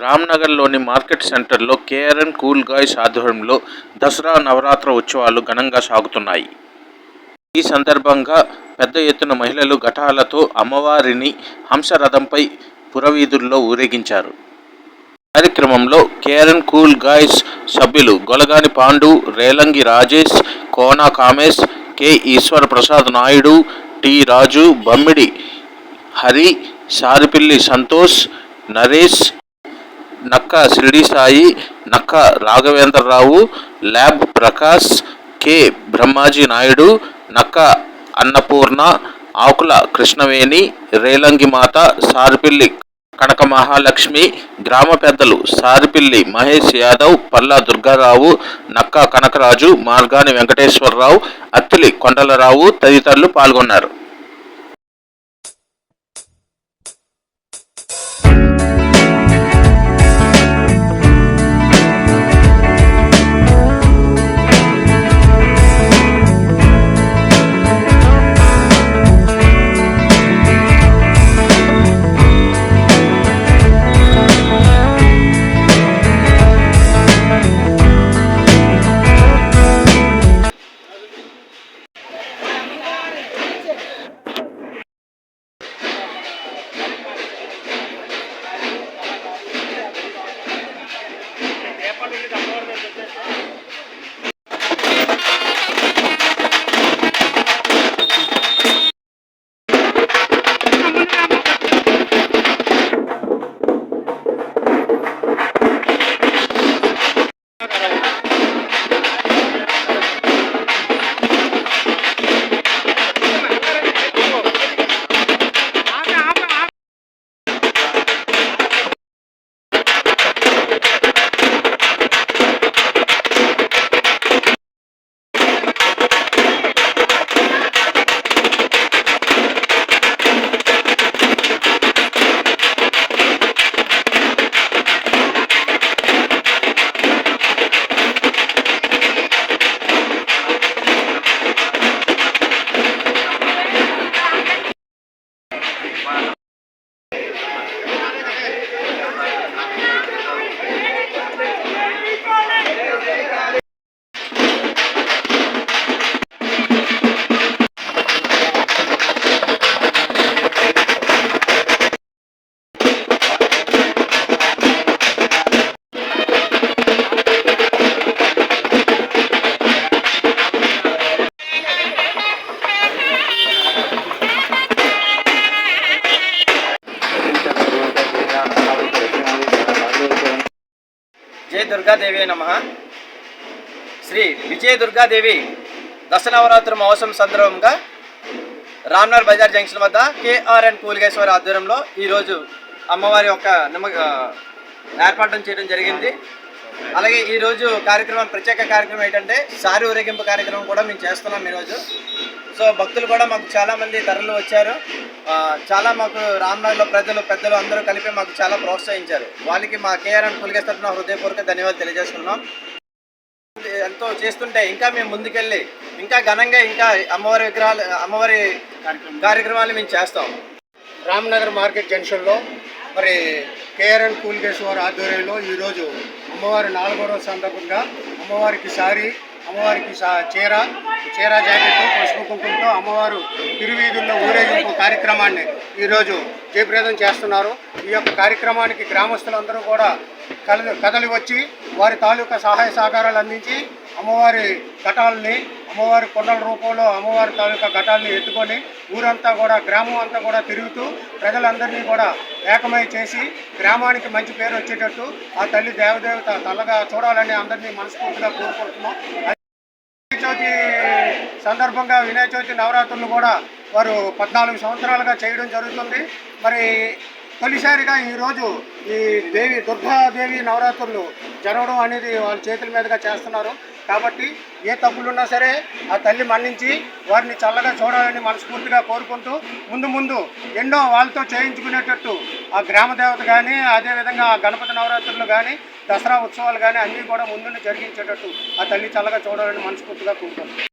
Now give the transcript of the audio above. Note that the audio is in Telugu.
రామ్నగర్లోని మార్కెట్ సెంటర్లో కేఆర్ఎన్ కూల్ గాయ్స్ ఆధ్వర్యంలో దసరా నవరాత్రి ఉత్సవాలు ఘనంగా సాగుతున్నాయి. ఈ సందర్భంగా పెద్ద ఎత్తున మహిళలు ఘటాలతో అమ్మవారిని హంసరథంపై పురవీధుల్లో ఊరేగించారు. కార్యక్రమంలో కేఆర్ఎన్ కూల్ గాయ్స్ సభ్యులు గొలగాని పాండు, రేలంగి రాజేష్, కోన కామేశ్, కె ఈశ్వర ప్రసాద్ నాయుడు, టి రాజు, బమ్మిడి హరి, సారిపిల్లి సంతోష్, నరేష్, నక్క షిరిడి సాయి, నక్క రాఘవేంద్రరావు, ల్యాబ్ ప్రకాష్, కె బ్రహ్మాజీ నాయుడు, నక్క అన్నపూర్ణ, ఆకుల కృష్ణవేణి, రేలంగి మాత, సారిపిల్లి కనక మహాలక్ష్మి, గ్రామ పెద్దలు సారిపిల్లి మహేష్ యాదవ్, పల్లా దుర్గారావు, నక్క కనకరాజు, మార్గాని వెంకటేశ్వరరావు, అత్తిలి కొండలరావు తదితరులు పాల్గొన్నారు. జై దుర్గాదేవి నమః. శ్రీ విజయ దుర్గాదేవి దశనవరాత్రి మహోత్సవం సందర్భంగా రామ్నగర్ బజార్ జంక్షన్ వద్ద కేఆర్ఎన్ కూల్ గాయ్స్ వారి ఆధ్వర్యంలో ఈరోజు అమ్మవారి యొక్క ఏర్పాటు చేయడం జరిగింది. అలాగే ఈరోజు ప్రత్యేక కార్యక్రమం ఏంటంటే సారి ఊరేగింపు కార్యక్రమం కూడా మేము చేస్తున్నాం ఈరోజు. సో భక్తులు కూడా మాకు చాలామంది తరలి వచ్చారు. చాలా మాకు రామ్నగర్లో పెద్దలు అందరూ కలిపి మాకు చాలా ప్రోత్సహించారు. వాళ్ళకి మా కేఆర్ఎన్ కూల్ గాయ్స్ తరఫున హృదయపూర్వక ధన్యవాదాలు తెలియజేసుకున్నాం. ఎంతో చేస్తుంటే ఇంకా మేము ముందుకెళ్ళి ఇంకా ఘనంగా ఇంకా అమ్మవారి కార్యక్రమాలు మేము చేస్తాం. రామ్నగర్ మార్కెట్ జంక్షన్లో మరి కేఆర్ఎన్ కూల్ గాయ్స్ వారి ఆధ్వర్యంలో ఈరోజు అమ్మవారి 4వ రోజు సందర్భంగా అమ్మవారికి సారీ, అమ్మవారికి చీర జాకెట్, పసుపు కుంకుమతో అమ్మవారు తిరువీధుల్లో ఊరేగింపు కార్యక్రమాన్ని ఈరోజు జయప్రదం చేస్తున్నారు. ఈ యొక్క కార్యక్రమానికి గ్రామస్తులందరూ కూడా కదలి వచ్చి వారి తాలూకా సహాయ సహకారాలు అందించి అమ్మవారి ఘటాలని, అమ్మవారి కొండల రూపంలో అమ్మవారి తాలూకా ఘటాలని ఎత్తుకొని ఊరంతా కూడా గ్రామం అంతా కూడా తిరుగుతూ ప్రజలందరినీ కూడా ఏకమై చేసి గ్రామానికి మంచి పేరు వచ్చేటట్టు ఆ తల్లి దేవదేవత తల్లగా చూడాలని అందరినీ మనస్ఫూర్తిగా కోరుకుంటున్నాం. చవితి సందర్భంగా వినాయక చవితి నవరాత్రులు కూడా వారు 14 సంవత్సరాలుగా చేయడం జరుగుతుంది. మరి తొలిసారిగా ఈరోజు ఈ దుర్గాదేవి నవరాత్రులు జరగడం అనేది వాళ్ళ చేతుల మీదుగా చేస్తున్నారు. కాబట్టి ఏ తప్పులున్నా సరే ఆ తల్లి మన్నించి వారిని చల్లగా చూడాలని మనస్ఫూర్తిగా కోరుకుంటూ ముందు ఎన్నో వాళ్ళతో చేయించుకునేటట్టు ఆ గ్రామ దేవత కానీ, అదేవిధంగా ఆ గణపతి నవరాత్రులు కానీ, దసరా ఉత్సవాలు కానీ అన్నీ కూడా ముందుండి జరిగించేటట్టు ఆ తల్లి చల్లగా చూడాలని మనస్ఫూర్తిగా కోరుకుంటున్నాం.